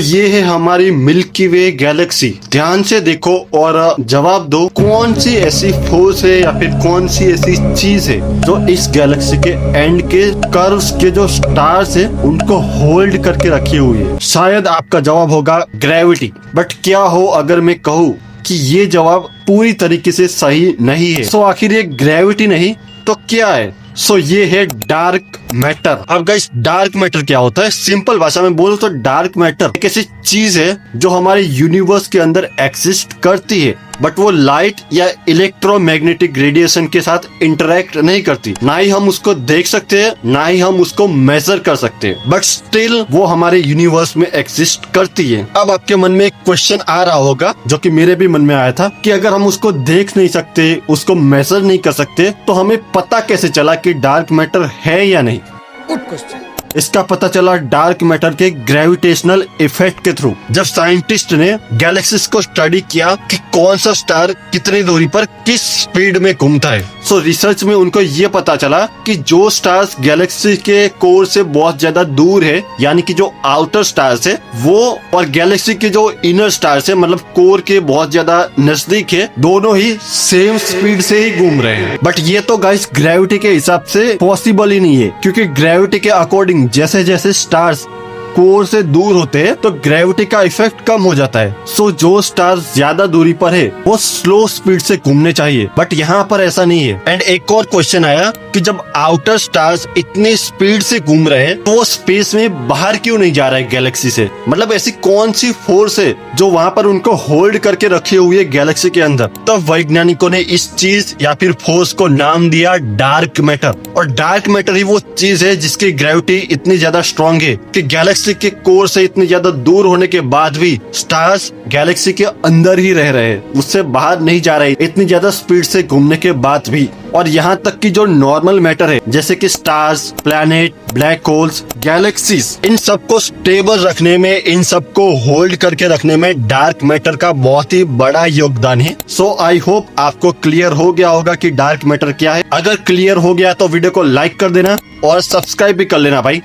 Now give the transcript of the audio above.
ये है हमारी मिल्की वे गैलेक्सी। ध्यान से देखो और जवाब दो, कौन सी ऐसी फोर्स है या फिर कौन सी ऐसी चीज है जो इस गैलेक्सी के एंड के कर्व्स के जो स्टार्स है उनको होल्ड करके रखी हुई है। शायद आपका जवाब होगा ग्रेविटी, बट क्या हो अगर मैं कहूँ कि ये जवाब पूरी तरीके से सही नहीं है। सो आखिर ये ग्रेविटी नहीं तो क्या है? सो ये है डार्क मैटर। अब गाइस, डार्क मैटर क्या होता है? सिंपल भाषा में बोलो तो डार्क मैटर एक ऐसी चीज है जो हमारे यूनिवर्स के अंदर एग्जिस्ट करती है, बट वो लाइट या इलेक्ट्रोमैग्नेटिक रेडिएशन के साथ इंटरेक्ट नहीं करती। ना ही हम उसको देख सकते हैं, ना ही हम उसको मेजर कर सकते हैं, बट स्टिल वो हमारे यूनिवर्स में एग्जिस्ट करती है। अब आपके मन में एक क्वेश्चन आ रहा होगा, जो कि मेरे भी मन में आया था, कि अगर हम उसको देख नहीं सकते, उसको मेजर नहीं कर सकते, तो हमें पता कैसे चला कि डार्क मैटर है या नहीं? Good question. इसका पता चला डार्क मैटर के ग्रेविटेशनल इफेक्ट के थ्रू। जब साइंटिस्ट ने गैलेक्सीज को स्टडी किया कि कौन सा स्टार कितनी दूरी पर किस स्पीड में घूमता है, सो रिसर्च में उनको ये पता चला कि जो स्टार्स गैलेक्सी के कोर से बहुत ज्यादा दूर है, यानी कि जो आउटर स्टार्स है वो, और गैलेक्सी के जो इनर स्टार्स है मतलब कोर के बहुत ज्यादा नजदीक है, दोनों ही सेम स्पीड से ही घूम रहे हैं। बट ये तो गाइस ग्रेविटी के हिसाब से पॉसिबल ही नहीं है, क्योंकि ग्रेविटी के अकॉर्डिंग जैसे जैसे स्टार्स कोर से दूर होते हैं तो ग्रेविटी का इफेक्ट कम हो जाता है। सो जो स्टार्स ज्यादा दूरी पर है वो स्लो स्पीड से घूमने चाहिए, बट यहाँ पर ऐसा नहीं है। एंड एक और क्वेश्चन आया कि जब आउटर स्टार्स इतनी स्पीड से घूम रहे हैं तो वो स्पेस में बाहर क्यों नहीं जा रहा है गैलेक्सी से? मतलब ऐसी कौन सी फोर्स है जो वहाँ पर उनको होल्ड करके रखे हुई है गैलेक्सी के अंदर? तो वैज्ञानिकों ने इस चीज या फिर फोर्स को नाम दिया डार्क मैटर। और डार्क मैटर ही वो चीज है जिसकी ग्रेविटी इतनी ज्यादा स्ट्रॉन्ग है कि गैलेक्सी के कोर से इतनी ज्यादा दूर होने के बाद भी स्टार्स गैलेक्सी के अंदर ही रह रहे हैं, उससे बाहर नहीं जा रहे, इतनी ज्यादा स्पीड से घूमने के बाद भी। और यहाँ तक कि जो नॉर्मल मैटर है जैसे कि stars, planet, black holes, galaxies, इन सबको स्टेबल रखने में, इन सबको होल्ड करके रखने में डार्क मैटर का बहुत ही बड़ा योगदान है। सो आई होप आपको क्लियर हो गया होगा कि डार्क मैटर क्या है। अगर क्लियर हो गया तो वीडियो को लाइक कर देना और सब्सक्राइब भी कर लेना भाई।